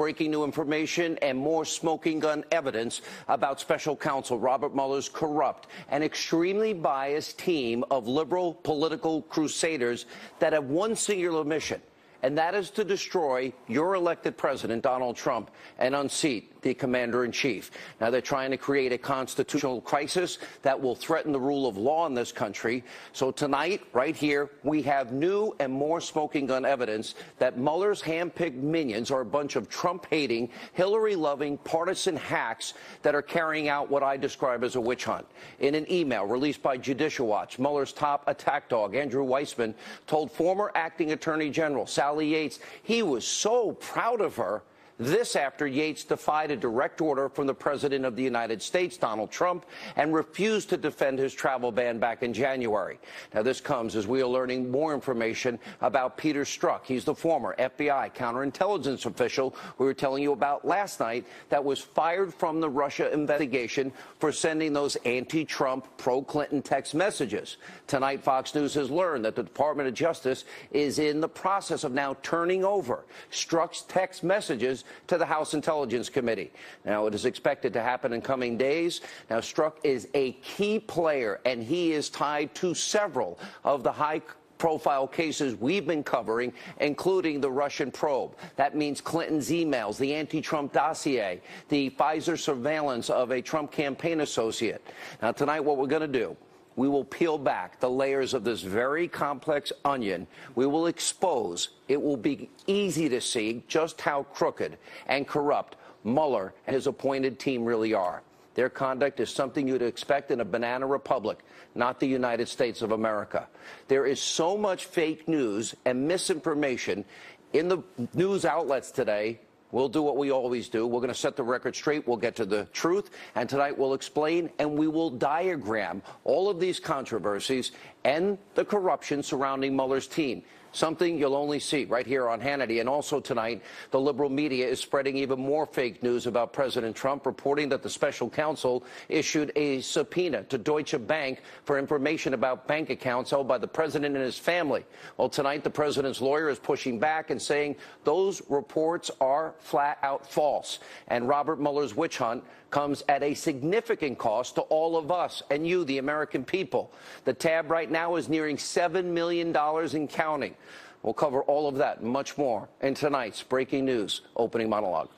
breaking new information and more smoking gun evidence about special counsel Robert Mueller's corrupt and extremely biased team of liberal political crusaders that have one singular mission, and that is to destroy your elected president, Donald Trump, and unseat the commander-in-chief. Now, they're trying to create a constitutional crisis that will threaten the rule of law in this country. So tonight, right here, we have new and more smoking gun evidence that Mueller's hand-picked minions are a bunch of Trump-hating, Hillary-loving partisan hacks that are carrying out what I describe as a witch hunt. In an email released by Judicial Watch, Mueller's top attack dog, Andrew Weissmann, told former acting Attorney General Sally Yates he was so proud of her. This after Yates defied a direct order from the President of the United States, Donald Trump, and refused to defend his travel ban back in January. Now, this comes as we are learning more information about Peter Strzok. He's the former FBI counterintelligence official we were telling you about last night that was fired from the Russia investigation for sending those anti-Trump, pro-Clinton text messages. Tonight, Fox News has learned that the Department of Justice is in the process of now turning over Strzok's text messages to the House Intelligence Committee. Now, it is expected to happen in coming days. Now, Strzok is a key player, and he is tied to several of the high-profile cases we've been covering, including the Russian probe. That means Clinton's emails, the anti-Trump dossier, the Pfizer surveillance of a Trump campaign associate. Now, tonight, what we're going to do, we will peel back the layers of this very complex onion. We will expose. It will be easy to see just how crooked and corrupt Mueller and his appointed team really are. Their conduct is something you'd expect in a banana republic, not the United States of America. There is so much fake news and misinformation in the news outlets today. We'll do what we always do. We're going to set the record straight. We'll get to the truth. And tonight we'll explain and we will diagram all of these controversies and the corruption surrounding Mueller's team. Something you'll only see right here on Hannity. And also tonight, the liberal media is spreading even more fake news about President Trump, reporting that the special counsel issued a subpoena to Deutsche Bank for information about bank accounts held by the president and his family. Well, tonight, the president's lawyer is pushing back and saying those reports are flat out false. And Robert Mueller's witch hunt comes at a significant cost to all of us and you, the American people. The tab right now is nearing $7 million and counting. We'll cover all of that and much more in tonight's Breaking News Opening Monologue.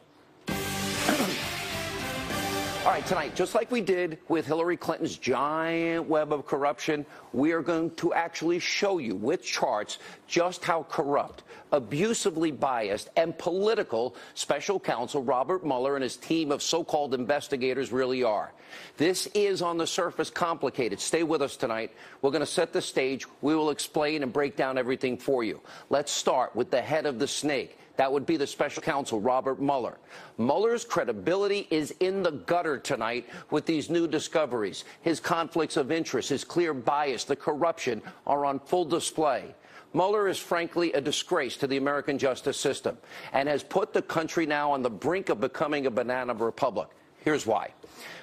All right, tonight, just like we did with Hillary Clinton's giant web of corruption, we are going to actually show you with charts just how corrupt, abusively biased, and political special counsel Robert Mueller and his team of so-called investigators really are. This is, on the surface, complicated. Stay with us tonight. We're going to set the stage. We will explain and break down everything for you. Let's start with the head of the snake. That would be the special counsel, Robert Mueller. Mueller's credibility is in the gutter tonight with these new discoveries. His conflicts of interest, his clear bias, the corruption are on full display. Mueller is frankly a disgrace to the American justice system and has put the country now on the brink of becoming a banana republic. Here's why.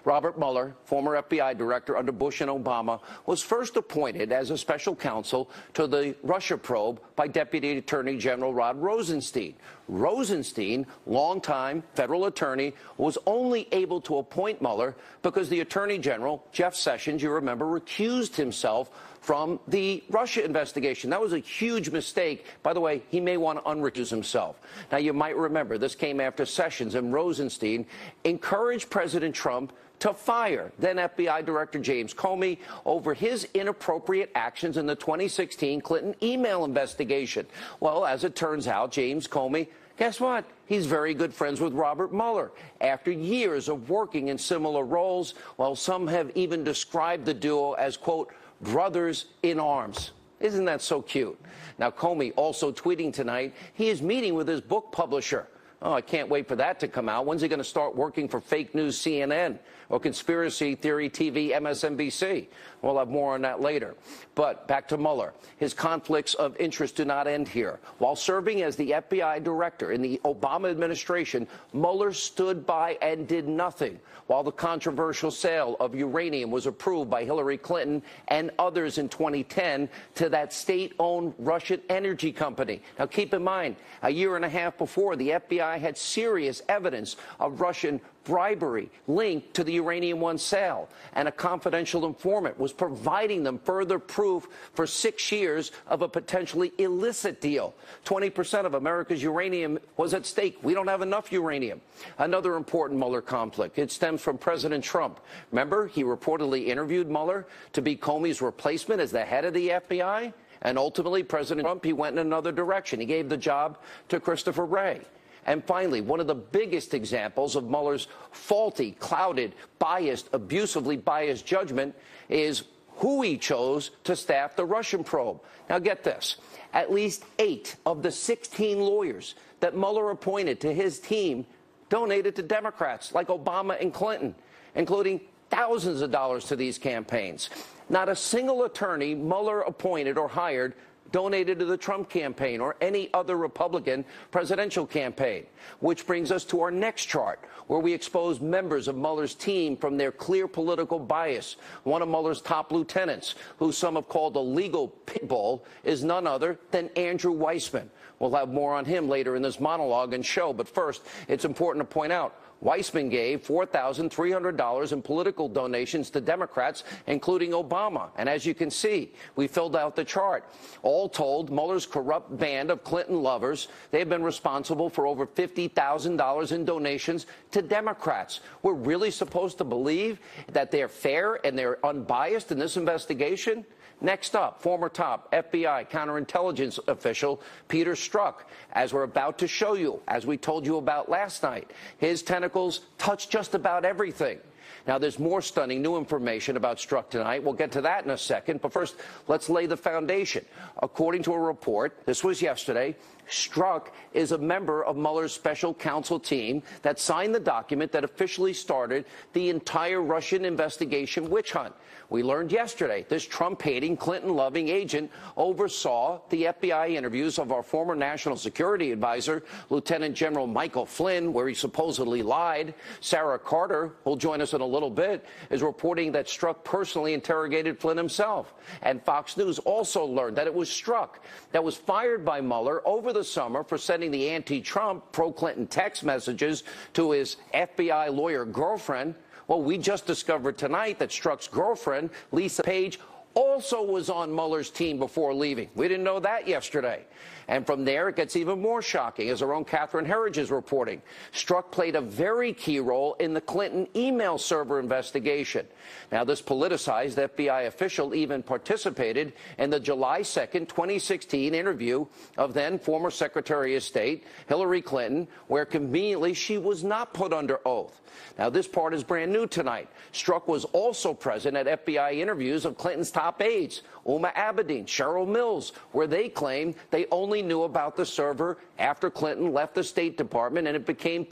Robert Mueller, former FBI director under Bush and Obama, was first appointed as a special counsel to the Russia probe by Deputy Attorney General Rod Rosenstein. Rosenstein, longtime federal attorney, was only able to appoint Mueller because the Attorney General, Jeff Sessions, you remember, recused himself from the Russia investigation. That was a huge mistake. By the way, he may want to unrecuse himself. Now, you might remember this came after Sessions and Rosenstein encouraged President Trump to fire then FBI Director James Comey over his inappropriate actions in the 2016 Clinton email investigation. Well, as it turns out, James Comey, guess what? He's very good friends with Robert Mueller. After years of working in similar roles, well, some have even described the duo as, quote, brothers in arms. Isn't that so cute? Now, Comey also tweeting tonight he is meeting with his book publisher. Oh, I can't wait for that to come out. When's he going to start working for fake news CNN or conspiracy theory TV MSNBC? We'll have more on that later. But back to Mueller. His conflicts of interest do not end here. While serving as the FBI director in the Obama administration, Mueller stood by and did nothing while the controversial sale of uranium was approved by Hillary Clinton and others in 2010 to that state-owned Russian energy company. Now, keep in mind, a year and a half before, the FBI FBI had serious evidence of Russian bribery linked to the Uranium One sale, and a confidential informant was providing them further proof for 6 years of a potentially illicit deal. 20% of America's uranium was at stake. We don't have enough uranium. Another important Mueller conflict. It stems from President Trump. Remember, he reportedly interviewed Mueller to be Comey's replacement as the head of the FBI? And ultimately, President Trump, he went in another direction. He gave the job to Christopher Wray. And finally, one of the biggest examples of Mueller's faulty, clouded, biased, abusively biased judgment is who he chose to staff the Russian probe. Now, get this. At least 8 of the 16 lawyers that Mueller appointed to his team donated to Democrats like Obama and Clinton, including thousands of dollars to these campaigns. Not a single attorney Mueller appointed or hired donated to the Trump campaign or any other Republican presidential campaign. Which brings us to our next chart, where we expose members of Mueller's team from their clear political bias. One of Mueller's top lieutenants, who some have called a legal pit bull, is none other than Andrew Weissmann. We'll have more on him later in this monologue and show, but first, it's important to point out Weissmann gave $4,300 in political donations to Democrats, including Obama. And as you can see, we filled out the chart. All told, Mueller's corrupt band of Clinton lovers, they've been responsible for over $50,000 in donations to Democrats. We're really supposed to believe that they're fair and they're unbiased in this investigation? Next up, former top FBI counterintelligence official Peter Strzok. As we're about to show you, as we told you about last night, his tentacles touch just about everything. Now, there's more stunning new information about Strzok tonight. We'll get to that in a second. But first, let's lay the foundation. According to a report, this was yesterday, Strzok is a member of Mueller's special counsel team that signed the document that officially started the entire Russian investigation witch hunt. We learned yesterday this Trump-hating, Clinton-loving agent oversaw the FBI interviews of our former national security advisor, Lieutenant General Michael Flynn, where he supposedly lied. Sarah Carter, who'll join us in a little bit, is reporting that Strzok personally interrogated Flynn himself. And Fox News also learned that it was Strzok that was fired by Mueller over the summer for sending the anti-Trump, pro-Clinton text messages to his FBI lawyer girlfriend. Well, we just discovered tonight that Strzok's girlfriend, Lisa Page, also was on Mueller's team before leaving. We didn't know that yesterday. And from there, it gets even more shocking, as our own Catherine Herridge is reporting. Strzok played a very key role in the Clinton email server investigation. Now, this politicized FBI official even participated in the July 2nd, 2016 interview of then former Secretary of State Hillary Clinton, where conveniently she was not put under oath. Now, this part is brand new tonight. Strzok was also present at FBI interviews of Clinton's top aides, Uma Abedin, Cheryl Mills, where they claimed they only knew about the server after Clinton left the State Department and it became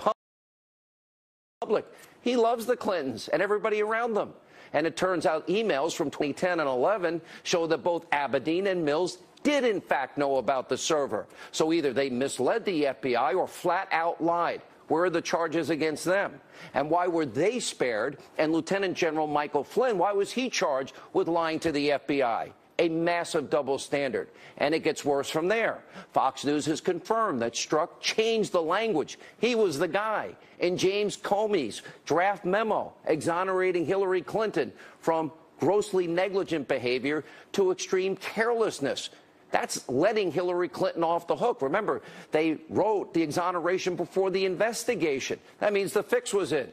public. He loves the Clintons and everybody around them. And it turns out emails from 2010 and 11 show that both Abedin and Mills did in fact know about the server. So either they misled the FBI or flat out lied. Where are the charges against them? And why were they spared? And Lieutenant General Michael Flynn, why was he charged with lying to the FBI? A massive double standard. And it gets worse from there. Fox News has confirmed that Strzok changed the language. He was the guy in James Comey's draft memo exonerating Hillary Clinton from grossly negligent behavior to extreme carelessness. That's letting Hillary Clinton off the hook. Remember, they wrote the exoneration before the investigation. That means the fix was in.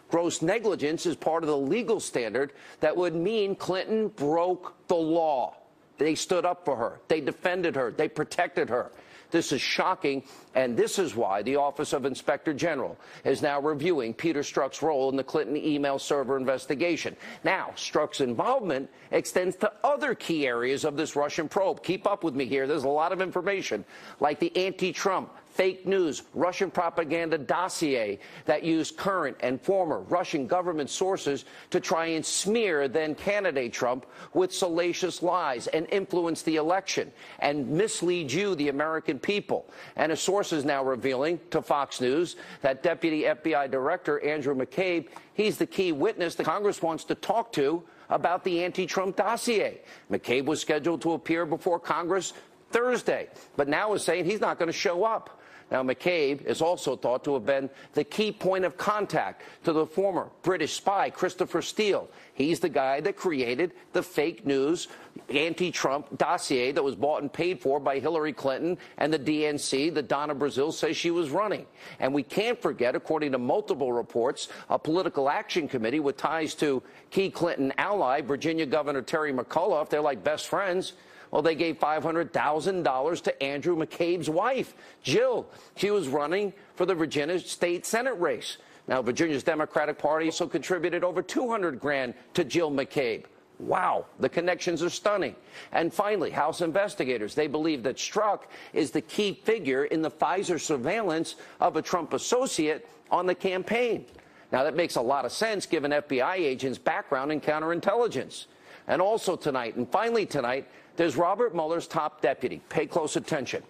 Gross negligence is part of the legal standard that would mean Clinton broke the law. They stood up for her. They defended her. They protected her. This is shocking, and this is why the Office of Inspector General is now reviewing Peter Strzok's role in the Clinton email server investigation. Now, Strzok's involvement extends to other key areas of this Russian probe. Keep up with me here. There's a lot of information, like the anti-Trump, fake news, Russian propaganda dossier that used current and former Russian government sources to try and smear then-candidate Trump with salacious lies and influence the election and mislead you, the American people. And a source is now revealing to Fox News that Deputy FBI Director Andrew McCabe, he's the key witness that Congress wants to talk to about the anti-Trump dossier. McCabe was scheduled to appear before Congress Thursday, but now is saying he's not going to show up. Now, McCabe is also thought to have been the key point of contact to the former British spy, Christopher Steele. He's the guy that created the fake news anti-Trump dossier that was bought and paid for by Hillary Clinton and the DNC that Donna Brazile says she was running. And we can't forget, according to multiple reports, a political action committee with ties to key Clinton ally, Virginia Governor Terry McAuliffe. They're like best friends. Well, they gave $500,000 to Andrew McCabe's wife, Jill. She was running for the Virginia State Senate race. Now, Virginia's Democratic Party also contributed over $200,000 to Jill McCabe. Wow, the connections are stunning. And finally, House investigators, they believe that Strzok is the key figure in the Pfizer surveillance of a Trump associate on the campaign. Now, that makes a lot of sense given FBI agents' background in counterintelligence. And also tonight, and finally tonight, there's Robert Mueller's top deputy. Pay close attention.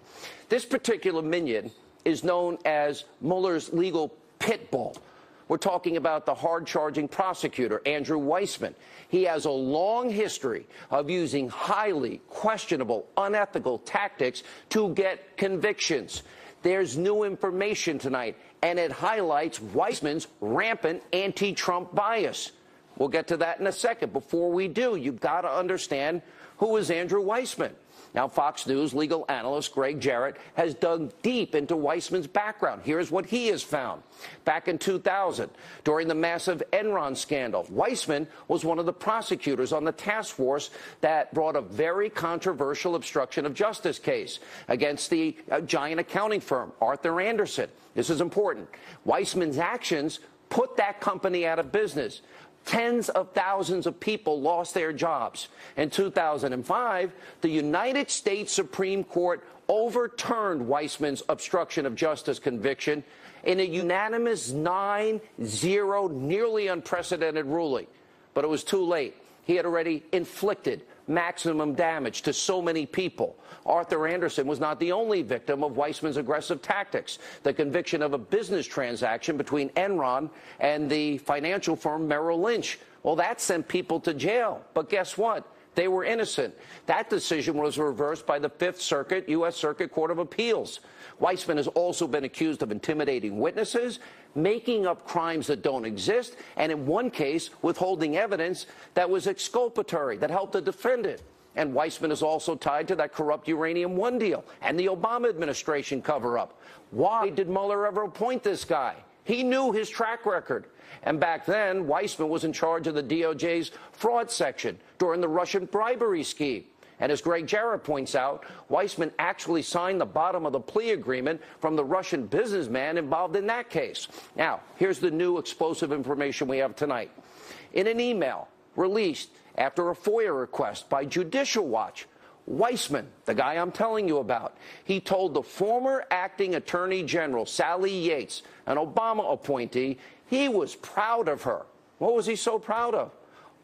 This particular minion is known as Mueller's legal pit bull. We're talking about the hard-charging prosecutor, Andrew Weissmann. He has a long history of using highly questionable, unethical tactics to get convictions. There's new information tonight, and it highlights Weissmann's rampant anti-Trump bias. We'll get to that in a second. Before we do, you've got to understand who is Andrew Weissmann. Now, Fox News legal analyst Greg Jarrett has dug deep into Weissmann's background. Here's what he has found. Back in 2000, during the massive Enron scandal, Weissmann was one of the prosecutors on the task force that brought a very controversial obstruction of justice case against the giant accounting firm, Arthur Andersen. This is important. Weissmann's actions put that company out of business. Tens of thousands of people lost their jobs. In 2005, the United States Supreme Court overturned Weissmann's obstruction of justice conviction in a unanimous 9-0, nearly unprecedented ruling. But it was too late. He had already inflicted maximum damage to so many people. Arthur Andersen was not the only victim of Weissmann's aggressive tactics. The conviction of a business transaction between Enron and the financial firm Merrill Lynch, well, that sent people to jail. But guess what? They were innocent. That decision was reversed by the Fifth Circuit, U.S. Circuit Court of Appeals. Weissmann has also been accused of intimidating witnesses, making up crimes that don't exist, and in one case, withholding evidence that was exculpatory, that helped the defendant. And Weissmann is also tied to that corrupt Uranium One deal and the Obama administration cover-up. Why did Mueller ever appoint this guy? He knew his track record. And back then, Weissmann was in charge of the DOJ's fraud section during the Russian bribery scheme. And as Greg Jarrett points out, Weissmann actually signed the bottom of the plea agreement from the Russian businessman involved in that case. Now, here's the new explosive information we have tonight. In an email released after a FOIA request by Judicial Watch, Weissmann, the guy I'm telling you about, he told the former acting Attorney General, Sally Yates, an Obama appointee, he was proud of her. What was he so proud of?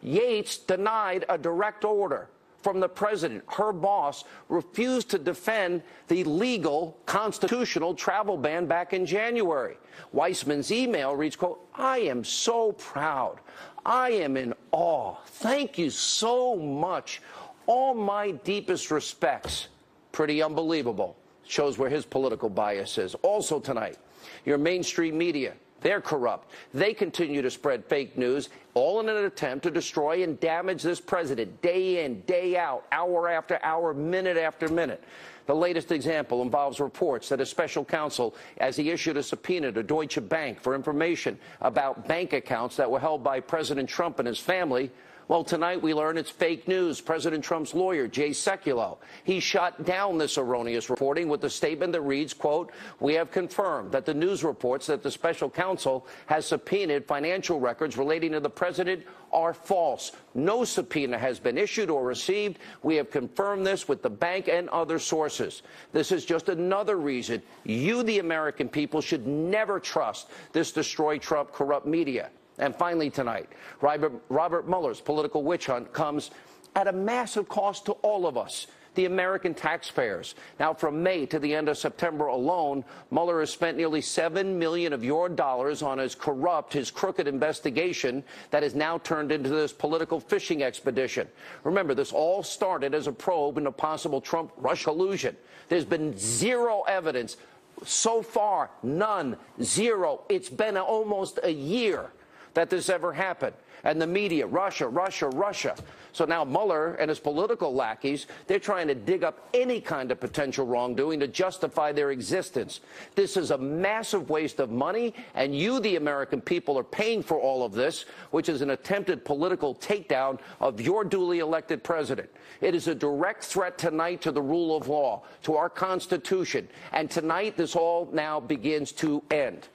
Yates denied a direct order from the president. Her boss refused to defend the legal constitutional travel ban back in January. Weissmann's email reads, quote, "I am so proud. I am in awe. Thank you so much. All my deepest respects." Pretty unbelievable. Shows where his political bias is. Also tonight, your mainstream media, they're corrupt. They continue to spread fake news, all in an attempt to destroy and damage this president day in, day out, hour after hour, minute after minute. The latest example involves reports that a special counsel, as he issued a subpoena to Deutsche Bank for information about bank accounts that were held by President Trump and his family, well, tonight we learn it's fake news. President Trump's lawyer, Jay Sekulow, he shot down this erroneous reporting with a statement that reads, quote, "We have confirmed that the news reports that the special counsel has subpoenaed financial records relating to the president are false. No subpoena has been issued or received. We have confirmed this with the bank and other sources." This is just another reason you, the American people, should never trust this destroy Trump corrupt media. And finally tonight, Robert Mueller's political witch hunt comes at a massive cost to all of us, the American taxpayers. Now, from May to the end of September alone, Mueller has spent nearly $7 million of your dollars on his crooked investigation that has now turned into this political fishing expedition. Remember, this all started as a probe into possible Trump-Russia collusion. There's been zero evidence So far, none, zero. It's been almost a year that this ever happened. And the media, Russia, Russia, Russia. So now Mueller and his political lackeys, they're trying to dig up any kind of potential wrongdoing to justify their existence. This is a massive waste of money, and you, the American people, are paying for all of this, which is an attempted political takedown of your duly elected president. It is a direct threat tonight to the rule of law, to our Constitution. And tonight, this all now begins to end.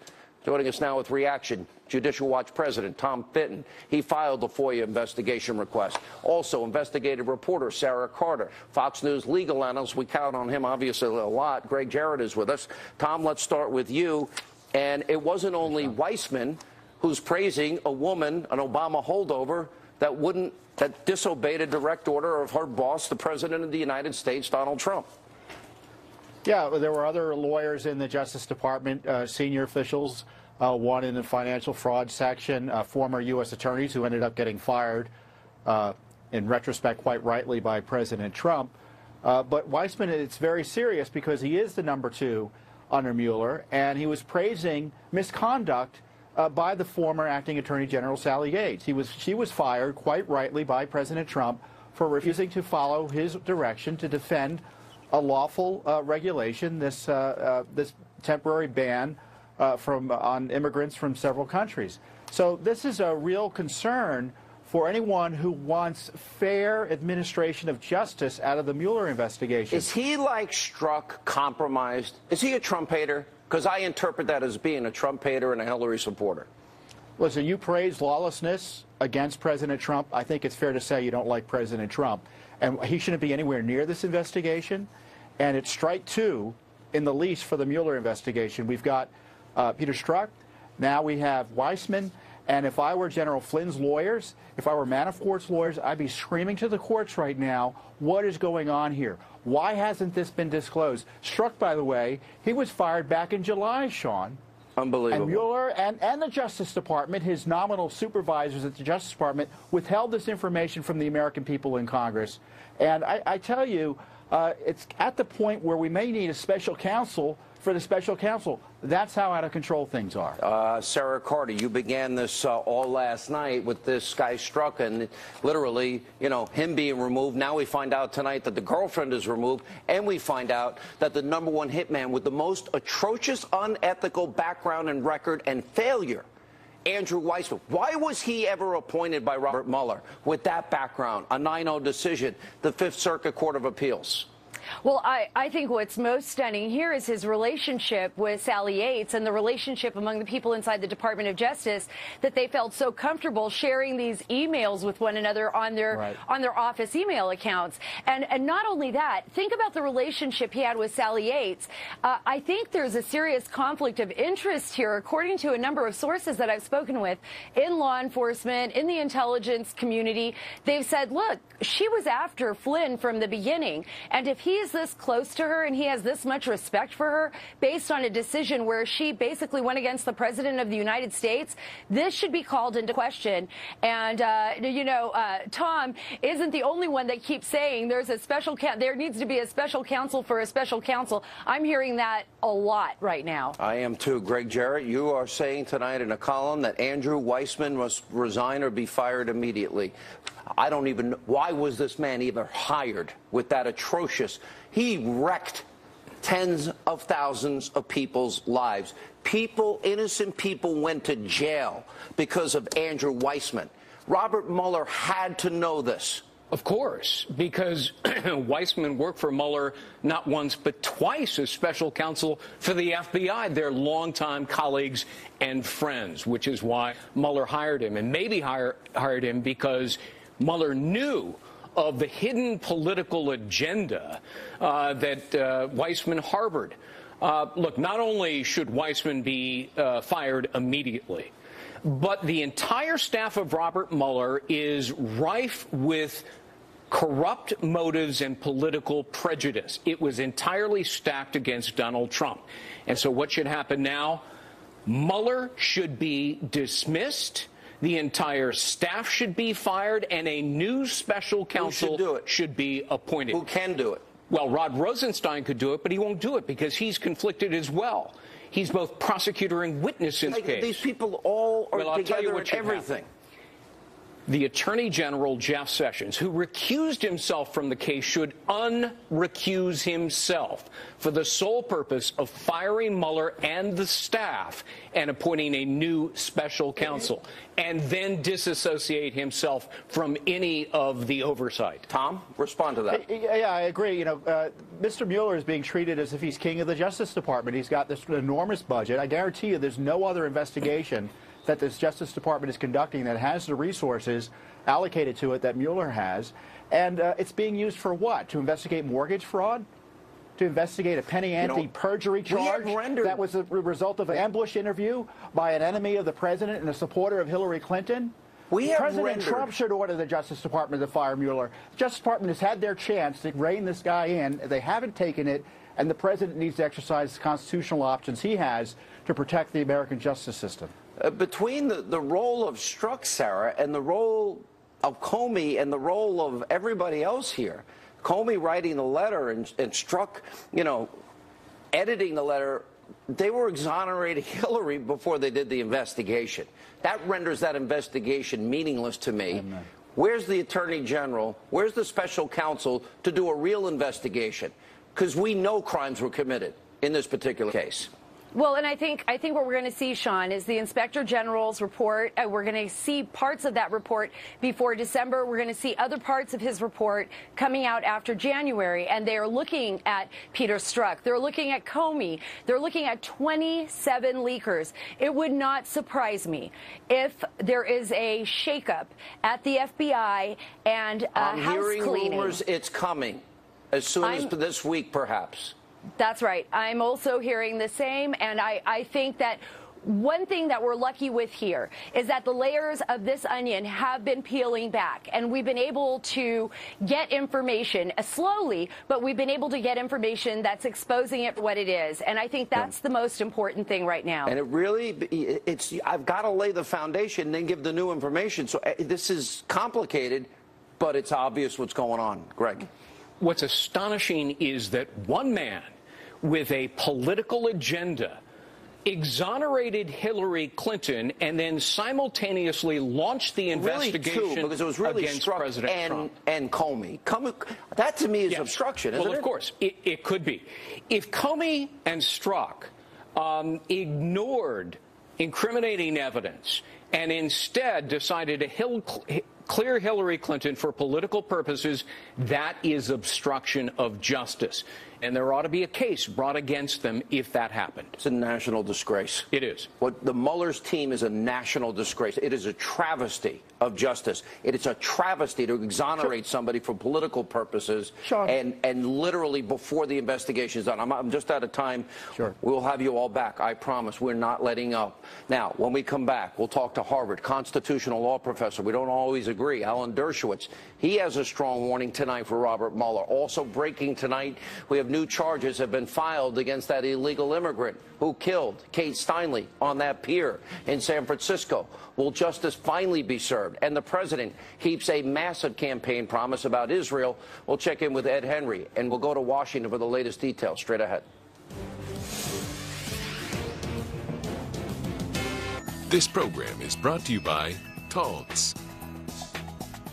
Joining us now with reaction, Judicial Watch President Tom Fitton. He filed the FOIA investigation request. Also, investigative reporter Sarah Carter, Fox News legal analyst. We count on him, obviously, a lot. Greg Jarrett is with us. Tom, let's start with you. And it wasn't only Weissman who's praising a woman, an Obama holdover, that disobeyed a direct order of her boss, the President of the United States, Donald Trump. Yeah, there were other lawyers in the Justice Department, senior officials, one in the financial fraud section, former U.S. attorneys who ended up getting fired, in retrospect, quite rightly, by President Trump. But Weissman, it's very serious because he is the #2 under Mueller, and he was praising misconduct by the former acting Attorney General Sally Yates. She was fired, quite rightly, by President Trump for refusing to follow his direction to defend a lawful regulation, this temporary ban on immigrants from several countries. So this is a real concern for anyone who wants fair administration of justice out of the Mueller investigation. Is he like Strzok, compromised? Is he a Trump hater? Because I interpret that as being a Trump hater and a Hillary supporter. Listen, you praise lawlessness against President Trump. I think it's fair to say you don't like President Trump. And he shouldn't be anywhere near this investigation. And it's strike two in the least for the Mueller investigation. We've got Peter Strzok. Now we have Weissman. And if I were General Flynn's lawyers, if I were Manafort's lawyers, I'd be screaming to the courts right now, what is going on here? Why hasn't this been disclosed? Strzok, by the way, he was fired back in July, Sean. Unbelievable. And Mueller and the Justice Department, his nominal supervisors at the Justice Department, withheld this information from the American people in Congress. And I tell you, it's at the point where we may need a special counsel for the special counsel. That's how out of control things are. Sarah Carter, you began this all last night with this guy Strzok and literally, you know, him being removed. Now we find out tonight that the girlfriend is removed, and we find out that the #1 hitman with the most atrocious, unethical background and record and failure, Andrew Weissman. Why was he ever appointed by Robert Mueller with that background? A 9-0 decision, the Fifth Circuit Court of Appeals. Well, I think what's most stunning here is his relationship with Sally Yates and the relationship among the people inside the Department of Justice, that they felt so comfortable sharing these emails with one another on their office email accounts. And not only that, think about the relationship he had with Sally Yates. I think there's a serious conflict of interest here, according to a number of sources that I've spoken with in law enforcement, in the intelligence community. They've said, look, she was after Flynn from the beginning, and if he is this close to her and he has this much respect for her based on a decision where she basically went against the President of the United States, this should be called into question. And, Tom isn't the only one that keeps saying there needs to be a special counsel for a special counsel. I'm hearing that a lot right now. I am too. Greg Jarrett, you are saying tonight in a column that Andrew Weissman must resign or be fired immediately. I don't even know. Why was this man even hired with that atrocious? He wrecked tens of thousands of people's lives. Innocent people went to jail because of Andrew Weissman. Robert Mueller had to know this. Of course, because Weissman worked for Mueller not once but twice as special counsel for the FBI. They're longtime colleagues and friends, which is why Mueller hired him, and maybe hired him because Mueller knew of the hidden political agenda that Weissman harbored. Look, not only should Weissman be fired immediately, but the entire staff of Robert Mueller is rife with corrupt motives and political prejudice. It was entirely stacked against Donald Trump. And so what should happen now? Mueller should be dismissed. The entire staff should be fired, and a new special counsel should be appointed. Who can do it? Well, Rod Rosenstein could do it, but he won't do it because he's conflicted as well. He's both prosecutor and witness in this case. These people all are together in everything. The Attorney General, Jeff Sessions, who recused himself from the case, should unrecuse himself for the sole purpose of firing Mueller and the staff and appointing a new special counsel, and then disassociate himself from any of the oversight. Tom, respond to that. Yeah, I agree. You know, Mr. Mueller is being treated as if he's king of the Justice Department. He's got this enormous budget. I guarantee you there's no other investigation that this Justice Department is conducting that has the resources allocated to it that Mueller has. And it's being used for what? To investigate mortgage fraud? To investigate a penny ante perjury charge that was a result of an ambush interview by an enemy of the president and a supporter of Hillary Clinton? President Trump should order the Justice Department to fire Mueller. The Justice Department has had their chance to rein this guy in. They haven't taken it, and the president needs to exercise the constitutional options he has to protect the American justice system. Between the role of Strzok, Sarah, and the role of Comey and the role of everybody else here, Comey writing the letter and Strzok, you know, editing the letter, they were exonerating Hillary before they did the investigation. That renders that investigation meaningless to me. Amen. Where's the Attorney General? Where's the special counsel to do a real investigation? Because we know crimes were committed in this particular case. Well, and I think what we're going to see, Sean, is the Inspector General's report. We're going to see parts of that report before December. We're going to see other parts of his report coming out after January. And they are looking at Peter Strzok. They're looking at Comey. They're looking at 27 leakers. It would not surprise me if there is a shakeup at the FBI and house cleaning. I'm hearing rumors it's coming as soon as this week, perhaps. That's right. I'm also hearing the same, and I think that one thing that we're lucky with here is that the layers of this onion have been peeling back, and we've been able to get information slowly, but we've been able to get information that's exposing it for what it is, and I think that's the most important thing right now. And it really, I've got to lay the foundation and then give the new information. So this is complicated, but it's obvious what's going on. Greg. What's astonishing is that one man with a political agenda exonerated Hillary Clinton and then simultaneously launched the investigation really because it was really against President Trump. And Comey. That to me is obstruction, isn't it? Well, of course, it could be. If Comey and Strzok ignored incriminating evidence and instead decided to clear Hillary Clinton for political purposes, that is obstruction of justice. And there ought to be a case brought against them if that happened. It's a national disgrace. It is. What the Mueller's team is a national disgrace. It is a travesty of justice. It is a travesty to exonerate somebody for political purposes and literally before the investigation is done. I'm just out of time. Sure. We'll have you all back. I promise. We're not letting up. Now, when we come back, we'll talk to Harvard constitutional law professor. We don't always agree. Alan Dershowitz. He has a strong warning tonight for Robert Mueller. Also breaking tonight, we have new charges have been filed against that illegal immigrant who killed Kate Steinle on that pier in San Francisco. Will justice finally be served? And the president keeps a massive campaign promise about Israel. We'll check in with Ed Henry, and we'll go to Washington for the latest details. Straight ahead. This program is brought to you by Taunts.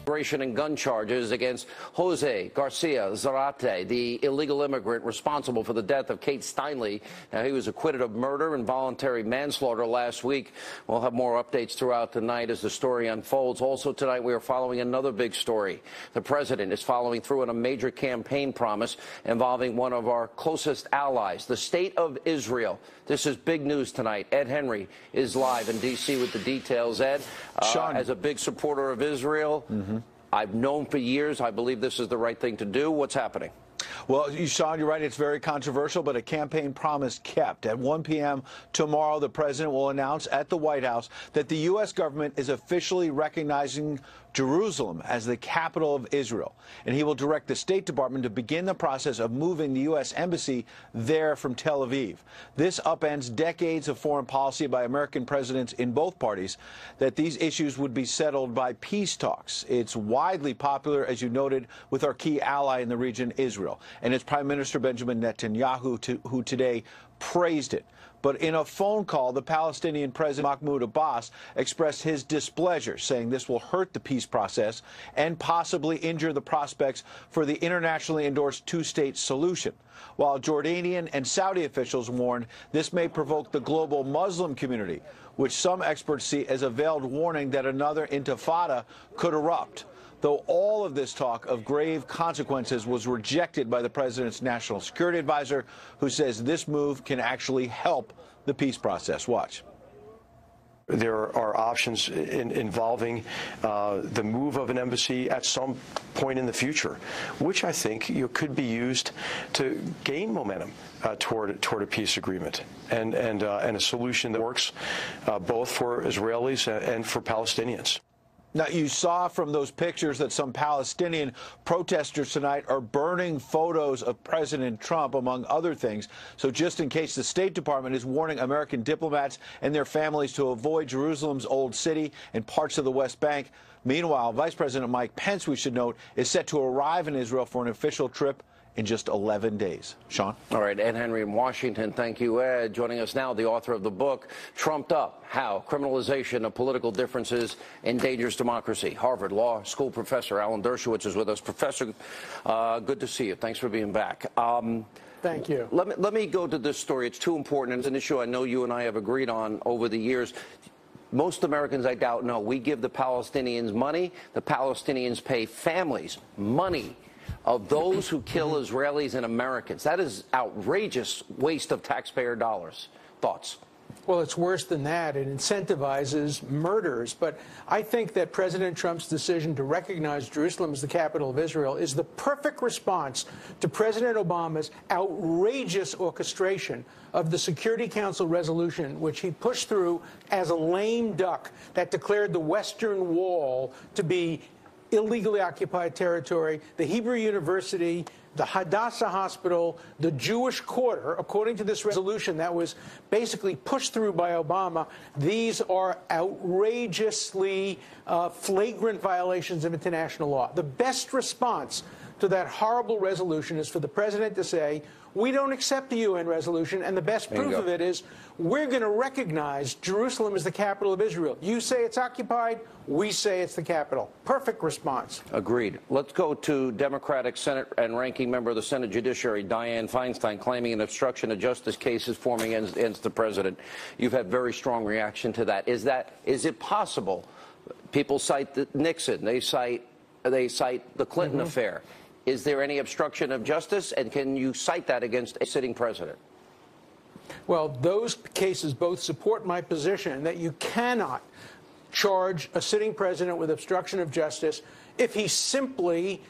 And gun charges against Jose Garcia Zarate, the illegal immigrant responsible for the death of Kate Steinle. Now, he was acquitted of murder and voluntary manslaughter last week. We'll have more updates throughout the night as the story unfolds. Also tonight, we are following another big story. The president is following through on a major campaign promise involving one of our closest allies, the state of Israel. This is big news tonight. Ed Henry is live in D.C. with the details. Ed, as a big supporter of Israel, I've known for years, I believe this is the right thing to do. What's happening? Well, Sean, you're right. It's very controversial, but a campaign promise kept. At 1 p.m. tomorrow, the president will announce at the White House that the U.S. government is officially recognizing Jerusalem as the capital of Israel, and he will direct the State Department to begin the process of moving the U.S. embassy there from Tel Aviv. This upends decades of foreign policy by American presidents in both parties that these issues would be settled by peace talks. It's widely popular, as you noted, with our key ally in the region, Israel. and its Prime Minister Benjamin Netanyahu, who today praised it. But in a phone call, the Palestinian President Mahmoud Abbas expressed his displeasure, saying this will hurt the peace process and possibly injure the prospects for the internationally endorsed two-state solution. While Jordanian and Saudi officials warned this may provoke the global Muslim community, which some experts see as a veiled warning that another intifada could erupt. Though all of this talk of grave consequences was rejected by the president's national security advisor, who says this move can actually help the peace process. Watch. There are options involving the move of an embassy at some point in the future, which I think could be used to gain momentum toward a peace agreement and a solution that works both for Israelis and for Palestinians. Now, you saw from those pictures that some Palestinian protesters tonight are burning photos of President Trump, among other things. So just in case, the State Department is warning American diplomats and their families to avoid Jerusalem's Old City and parts of the West Bank. Meanwhile, Vice President Mike Pence, we should note, is set to arrive in Israel for an official trip in just 11 days. Sean? All right, Ed Henry in Washington. Thank you, Ed. Joining us now, the author of the book, Trumped Up, How Criminalization of Political Differences Endangers Democracy. Harvard Law School professor Alan Dershowitz is with us. Professor, good to see you. Thanks for being back. Thank you. Let me go to this story. It's too important. It's an issue I know you and I have agreed on over the years. Most Americans, I doubt, know. We give the Palestinians money. The Palestinians pay families money of those who kill Israelis and Americans. That is outrageous waste of taxpayer dollars. Thoughts? Well, it's worse than that. It incentivizes murders. But I think that President Trump's decision to recognize Jerusalem as the capital of Israel is the perfect response to President Obama's outrageous orchestration of the Security Council resolution, which he pushed through as a lame duck that declared the Western Wall to be illegally occupied territory, the Hebrew University, the Hadassah Hospital, the Jewish Quarter. According to this resolution that was basically pushed through by Obama, these are outrageously flagrant violations of international law. The best response to that horrible resolution is for the president to say, we don't accept the UN resolution, and the best proof of it is we're going to recognize Jerusalem as the capital of Israel. You say it's occupied, we say it's the capital. Perfect response. Agreed. Let's go to Democratic Senate and ranking member of the Senate Judiciary, Dianne Feinstein, claiming an obstruction of justice case is forming against the president. You've had very strong reaction to that. Is it possible? People cite Nixon. They cite the Clinton affair. Is there any obstruction of justice, and can you cite that against a sitting president? Well, those cases both support my position that you cannot charge a sitting president with obstruction of justice if he simply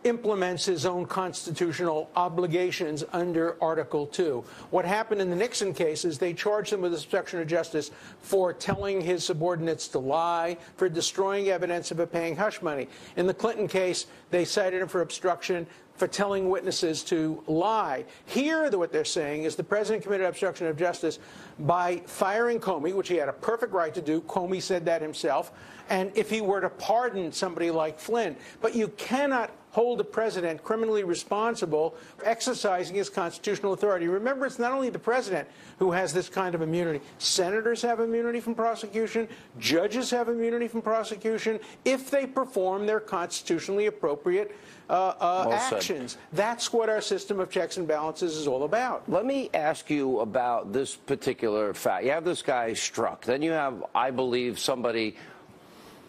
implements his own constitutional obligations under Article 2. What happened in the Nixon case is they charged him with obstruction of justice for telling his subordinates to lie, for destroying evidence of paying hush money. In the Clinton case, they cited him for obstruction for telling witnesses to lie. Here, what they're saying is the president committed obstruction of justice by firing Comey, which he had a perfect right to do. Comey said that himself. And if he were to pardon somebody like Flynn. But you cannot hold a president criminally responsible for exercising his constitutional authority. Remember, it's not only the president who has this kind of immunity. Senators have immunity from prosecution. Judges have immunity from prosecution if they perform their constitutionally appropriate actions. That's what our system of checks and balances is all about. Let me ask you about this particular fact. You have this guy Strzok. Then you have, I believe, somebody,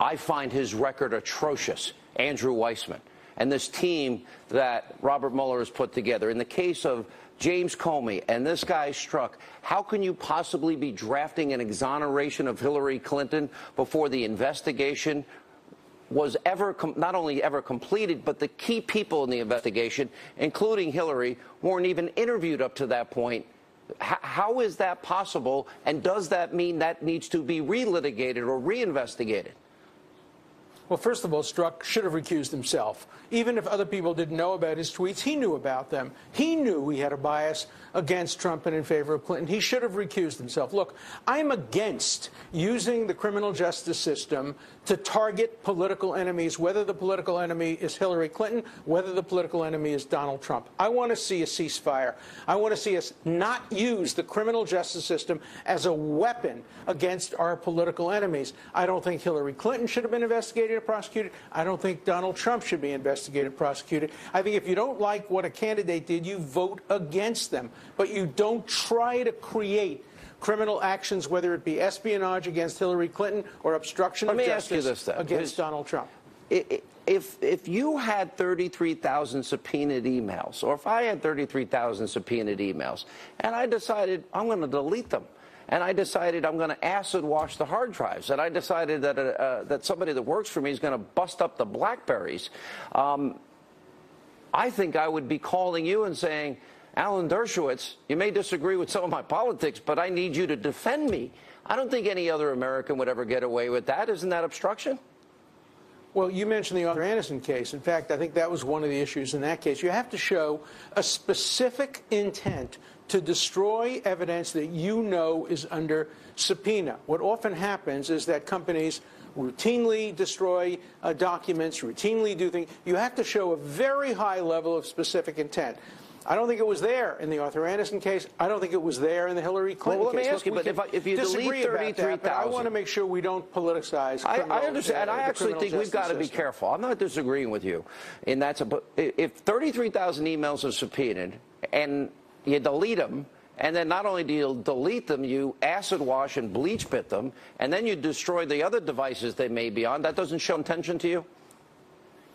I find his record atrocious, Andrew Weissman, and this team that Robert Mueller has put together. In the case of James Comey and this guy Strzok, how can you possibly be drafting an exoneration of Hillary Clinton before the investigation was ever not only ever completed, but the key people in the investigation, including Hillary, weren't even interviewed up to that point? How is that possible, and does that mean that needs to be relitigated or reinvestigated? Well, first of all, Strzok should have recused himself. Even if other people didn't know about his tweets, he knew about them. He knew he had a bias against Trump and in favor of Clinton. He should have recused himself. Look, I'm against using the criminal justice system to target political enemies, whether the political enemy is Hillary Clinton, whether the political enemy is Donald Trump. I want to see a ceasefire. I want to see us not use the criminal justice system as a weapon against our political enemies. I don't think Hillary Clinton should have been investigated and prosecuted. I don't think Donald Trump should be investigated and prosecuted. I think if you don't like what a candidate did, you vote against them. But you don't try to create criminal actions, whether it be espionage against Hillary Clinton or obstruction of justice against Donald Trump. If you had 33,000 subpoenaed emails, or if I had 33,000 subpoenaed emails, and I decided I'm going to delete them, and I decided I'm going to acid wash the hard drives, and I decided that that somebody that works for me is going to bust up the BlackBerries, I think I would be calling you and saying, Alan Dershowitz, you may disagree with some of my politics, but I need you to defend me. I don't think any other American would ever get away with that. Isn't that obstruction? Well, you mentioned the Arthur Anderson case. In fact, I think that was one of the issues in that case. You have to show a specific intent to destroy evidence that you know is under subpoena. What often happens is that companies routinely destroy documents, routinely do things. You have to show a very high level of specific intent. I don't think it was there in the Arthur Anderson case. I don't think it was there in the Hillary Clinton case. Well, let me ask you, but if you delete 33,000... I want to make sure we don't politicize criminal, I understand, and I actually think we've got to be careful. I'm not disagreeing with you in that. But if 33,000 emails are subpoenaed and you delete them, and then not only do you delete them, you acid wash and bleach bit them, and then you destroy the other devices they may be on, that doesn't show intention to you?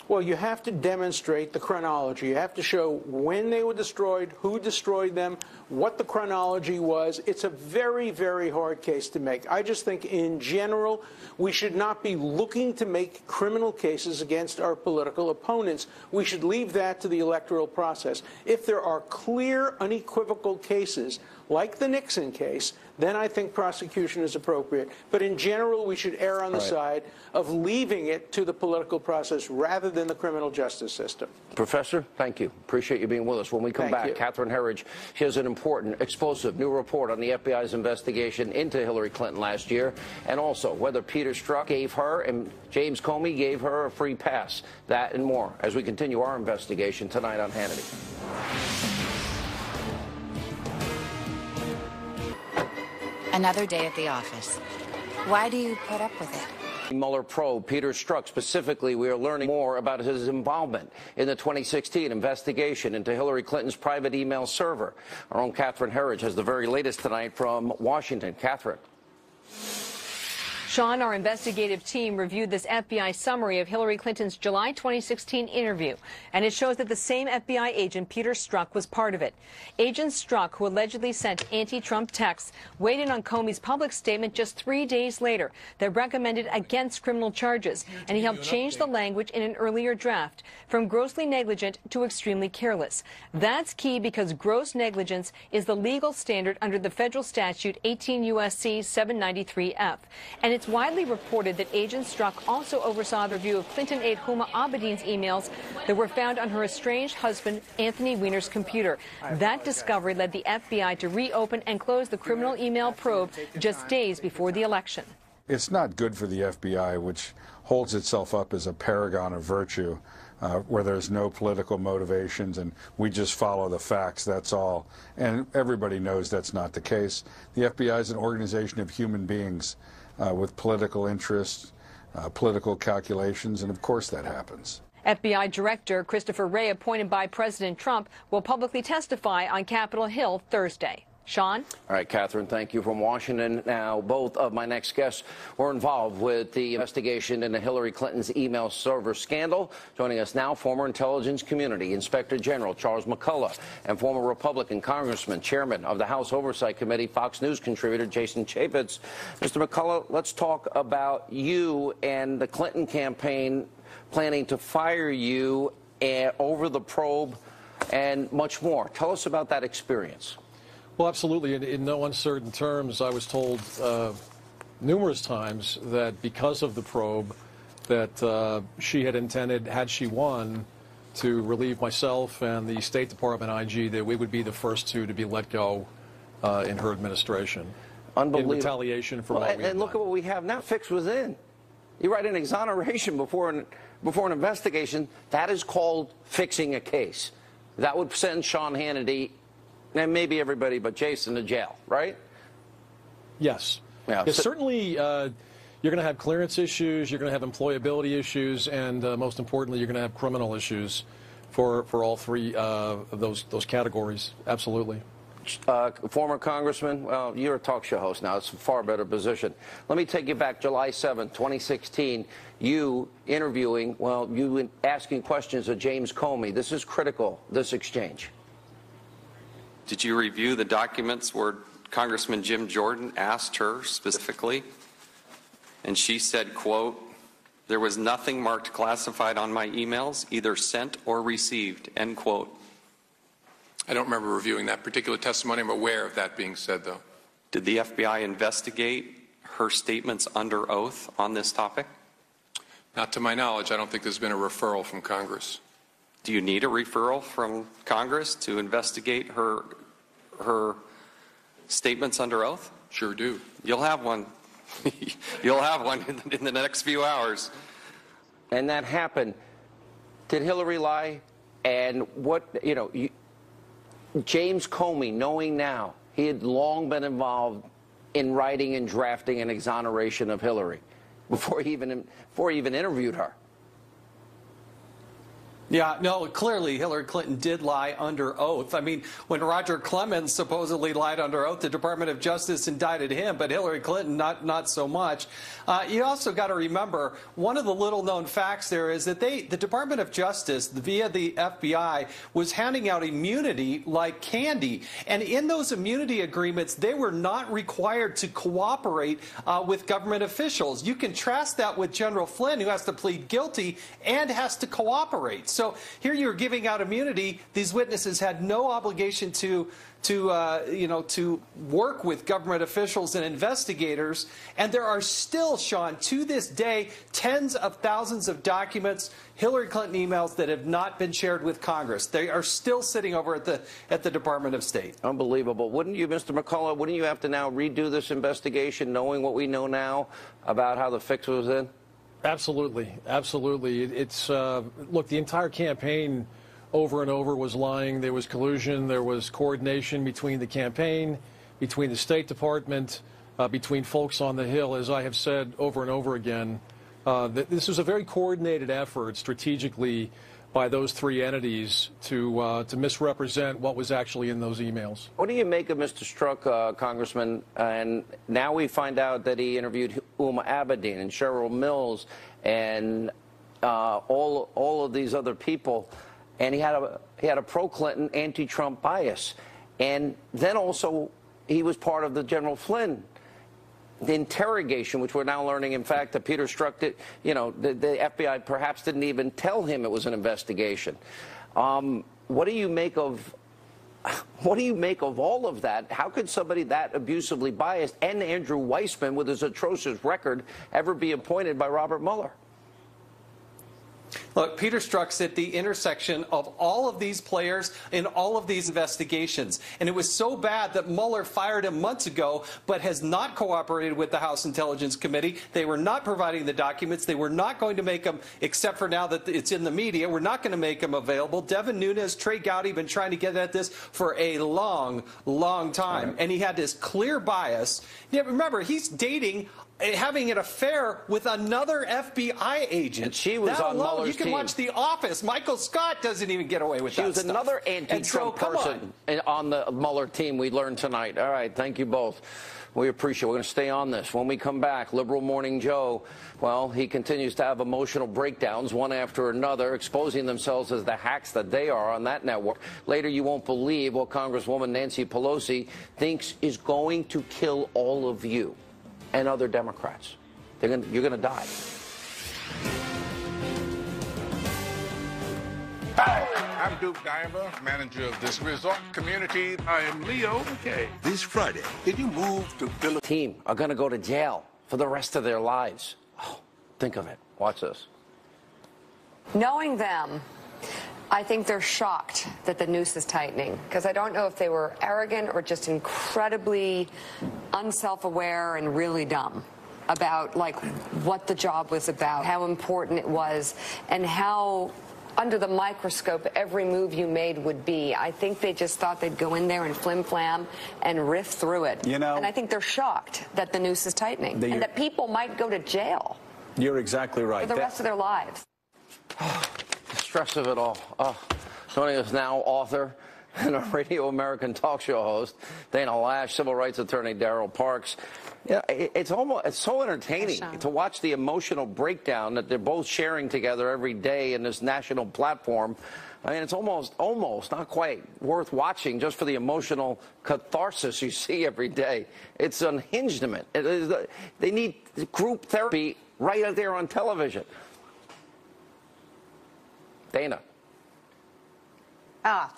Well, you have to demonstrate the chronology. You have to show when they were destroyed, who destroyed them, what the chronology was. It's a very, very hard case to make. I just think, in general, we should not be looking to make criminal cases against our political opponents. We should leave that to the electoral process. If there are clear, unequivocal cases, like the Nixon case, then I think prosecution is appropriate. But in general, we should err on the side of leaving it to the political process rather than the criminal justice system. Professor, thank you. Appreciate you being with us. When we come back, Catherine Herridge, she has an important, explosive new report on the FBI's investigation into Hillary Clinton last year, and also whether Peter Strzok gave her and James Comey gave her a free pass. That and more as we continue our investigation tonight on Hannity. Another day at the office. Why do you put up with it? Mueller probe, Peter Strzok specifically, we are learning more about his involvement in the 2016 investigation into Hillary Clinton's private email server. Our own Catherine Herridge has the very latest tonight from Washington. Catherine. Sean, our investigative team reviewed this FBI summary of Hillary Clinton's July 2016 interview, and it shows that the same FBI agent, Peter Strzok, was part of it. Agent Strzok, who allegedly sent anti-Trump texts, weighed in on Comey's public statement just 3 days later that recommended against criminal charges, and he helped change the language in an earlier draft from grossly negligent to extremely careless. That's key because gross negligence is the legal standard under the federal statute 18 U.S.C. 793F, and it's widely reported that Agent Strzok also oversaw the review of Clinton aide Huma Abedin's emails that were found on her estranged husband Anthony Weiner's computer. That discovery led the FBI to reopen and close the criminal email probe just days before the election. It's not good for the FBI, which holds itself up as a paragon of virtue, where there's no political motivations and we just follow the facts, that's all. And everybody knows that's not the case. The FBI is an organization of human beings with political interests, political calculations, and of course that happens. FBI Director Christopher Wray, appointed by President Trump, will publicly testify on Capitol Hill Thursday. Sean? All right, Catherine, thank you from Washington. Now, both of my next guests were involved with the investigation into Hillary Clinton's email server scandal. Joining us now, former Intelligence Community Inspector General Charles McCullough and former Republican Congressman, Chairman of the House Oversight Committee, Fox News contributor Jason Chaffetz. Mr. McCullough, let's talk about you and the Clinton campaign planning to fire you over the probe and much more. Tell us about that experience. Well, absolutely. In no uncertain terms, I was told numerous times that because of the probe, that she had intended, had she won, to relieve myself and the State Department IG, that we would be the first two to be let go in her administration. Unbelievable. In retaliation for what we had And look done. at what we have now. Fix was in. You write an exoneration before an investigation. That is called fixing a case. That would send Sean Hannity and maybe everybody but Jason to jail, right? Yes. Yeah, It's certainly, you're going to have clearance issues, you're going to have employability issues, and most importantly, you're going to have criminal issues for all three of those categories. Absolutely. Former Congressman, well, you're a talk show host now. It's a far better position. Let me take you back July 7th, 2016. You interviewing, well, you asking questions of James Comey. This is critical, this exchange. Did you review the documents where Congressman Jim Jordan asked her specifically? And she said, quote, "There was nothing marked classified on my emails, either sent or received," end quote. I don't remember reviewing that particular testimony. I'm aware of that being said, though. Did the FBI investigate her statements under oath on this topic? Not to my knowledge. I don't think there's been a referral from Congress. Do you need a referral from Congress to investigate her statements under oath? Sure do. You'll have one. You'll have one in the next few hours. And that happened. Did Hillary lie? And what, James Comey, knowing now, he had long been involved in writing and drafting an exoneration of Hillary before he even interviewed her. Yeah, no, clearly Hillary Clinton did lie under oath. I mean, when Roger Clemens supposedly lied under oath, the Department of Justice indicted him, but Hillary Clinton not so much. You also got to remember, one of the little-known facts there is that the Department of Justice, via the FBI, was handing out immunity like candy. And in those immunity agreements, they were not required to cooperate with government officials. You contrast that with General Flynn, who has to plead guilty and has to cooperate. So here you're giving out immunity. These witnesses had no obligation to work with government officials and investigators. And there are still, Sean, to this day, tens of thousands of documents, Hillary Clinton emails that have not been shared with Congress. They are still sitting over at the Department of State. Unbelievable. Wouldn't you, Mr. McCullough, wouldn't you have to now redo this investigation, knowing what we know now about how the fix was in? Absolutely. Absolutely. It's look, the entire campaign over and over was lying. There was collusion. There was coordination between the campaign, between the State Department, between folks on the Hill. As I have said over and over again, this was a very coordinated effort strategically by those three entities to misrepresent what was actually in those emails. What do you make of Mr. Strzok, Congressman? And now we find out that he interviewed Huma Abedin and Cheryl Mills and all of these other people, and he had a pro-Clinton, anti-Trump bias. And then also he was part of the General Flynn interrogation, which we're now learning, in fact, that Peter Strzok did, the FBI perhaps didn't even tell him it was an investigation. What do you make of all of that? How could somebody that abusively biased and Andrew Weissman, with his atrocious record, ever be appointed by Robert Mueller? Look, Peter Strzok's at the intersection of all of these players in all of these investigations. And it was so bad that Mueller fired him months ago, but has not cooperated with the House Intelligence Committee. They were not providing the documents. They were not going to make them, except for now that it's in the media, we're not going to make them available. Devin Nunes, Trey Gowdy have been trying to get at this for a long, long time. And he had this clear bias. Yeah, remember, he's having an affair with another FBI agent. And she was on Mueller's team. You can watch The Office. Michael Scott doesn't even get away with that stuff. She was another anti-Trump person on the Mueller team, we learned tonight. All right, thank you both. We appreciate it. We're going to stay on this. When we come back, Liberal Morning Joe, well, he continues to have emotional breakdowns, one after another, exposing themselves as the hacks that they are on that network. Later, you won't believe what Congresswoman Nancy Pelosi thinks is going to kill all of you and other Democrats. You're going to die. Hi, I'm Duke Diver, manager of this resort community. I am Leo. Okay. This Friday, Did you move to Philadelphia? Team are going to go to jail for the rest of their lives. Oh, think of it. Watch this. Knowing them, I think they're shocked that the noose is tightening, because I don't know if they were arrogant or just incredibly unself-aware and really dumb about, like, what the job was about, how important it was, and how under the microscope every move you made would be. I think they just thought they'd go in there and flim-flam and riff through it. You know, and I think they're shocked that the noose is tightening and that people might go to jail. You're exactly right. For the rest of their lives. The stress of it all. Joining us now, author and a Radio American talk show host, Dana Lash, civil rights attorney Daryl Parks. Yeah, it's so entertaining to watch the emotional breakdown that they're both sharing together every day in this national platform. I mean, it's almost, not quite worth watching just for the emotional catharsis you see every day. It's unhingement. They need group therapy right out there on television. Dana.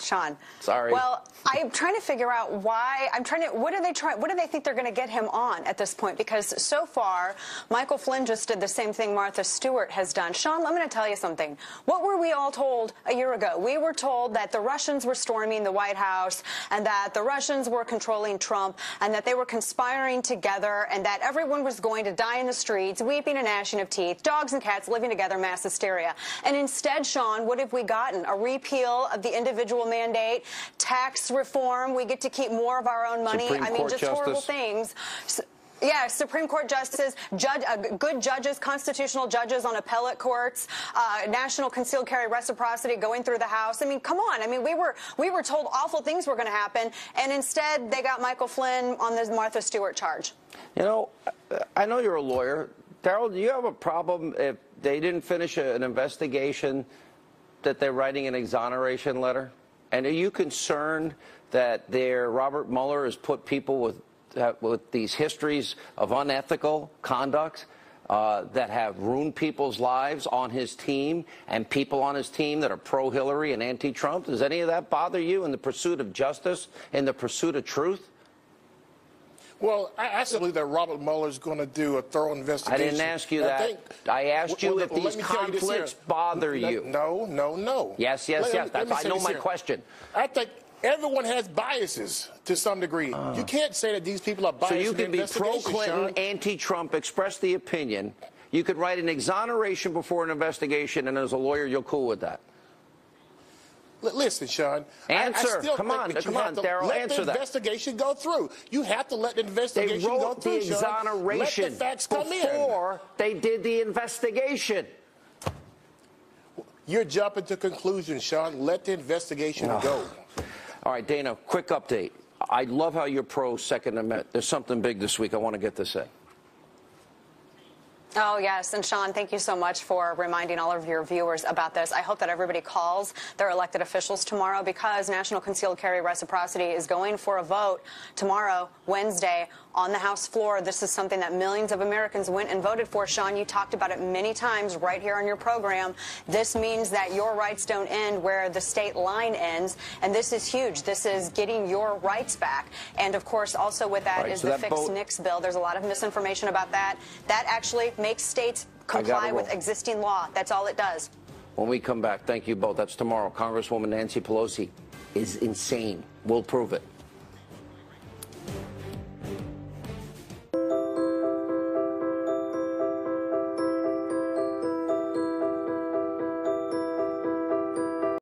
Sean. Sorry. Well, I'm trying to figure out why. What do they think they're going to get him on at this point? Because so far, Michael Flynn just did the same thing Martha Stewart has done. Sean, I'm going to tell you something. What were we all told a year ago? We were told that the Russians were storming the White House and that the Russians were controlling Trump and that they were conspiring together and that everyone was going to die in the streets, weeping and gnashing of teeth, dogs and cats living together, mass hysteria. And instead, Sean, what have we gotten? A repeal of the individual mandate, tax reform, we get to keep more of our own money. Supreme Court just Justice. Horrible things. Yeah, Supreme Court justices, good judges, constitutional judges on appellate courts, national concealed carry reciprocity going through the House. I mean, come on. I mean, we were told awful things were going to happen, and instead they got Michael Flynn on the Martha Stewart charge. You know, I know you're a lawyer. Daryl, do you have a problem if they didn't finish an investigation that they're writing an exoneration letter? And are you concerned that Robert Mueller has put people with these histories of unethical conduct that have ruined people's lives on his team and people on his team that are pro-Hillary and anti-Trump? Does any of that bother you in the pursuit of justice, in the pursuit of truth? Well, I believe that Robert Mueller is going to do a thorough investigation. I didn't ask you that. I asked you if these conflicts bother you. No. Yes. I know my question. I think everyone has biases to some degree. You can't say that these people are biased. So you can be pro-Clinton, anti-Trump, express the opinion. You could write an exoneration before an investigation, and as a lawyer, you're cool with that. Listen, Sean. Answer. Come on, Daryl, answer that. Let the investigation go through. You have to let the investigation go through, They wrote the exoneration Let the facts come before they did the investigation. You're jumping to conclusions, Sean. Let the investigation go. All right, Dana, quick update. I love how you're pro-Second Amendment. There's something big this week I want to get to say. Oh, yes. And, Sean, thank you so much for reminding all of your viewers about this. I hope that everybody calls their elected officials tomorrow, because National Concealed Carry Reciprocity is going for a vote tomorrow, Wednesday, on the House floor. This is something that millions of Americans went and voted for. Sean, you talked about it many times right here on your program. This means that your rights don't end where the state line ends, and this is huge. This is getting your rights back. And, of course, also with that is the Fix NICS bill. There's a lot of misinformation about that. That actually makes states comply with existing law. That's all it does. When we come back, thank you both. That's tomorrow. Congresswoman Nancy Pelosi is insane. We'll prove it.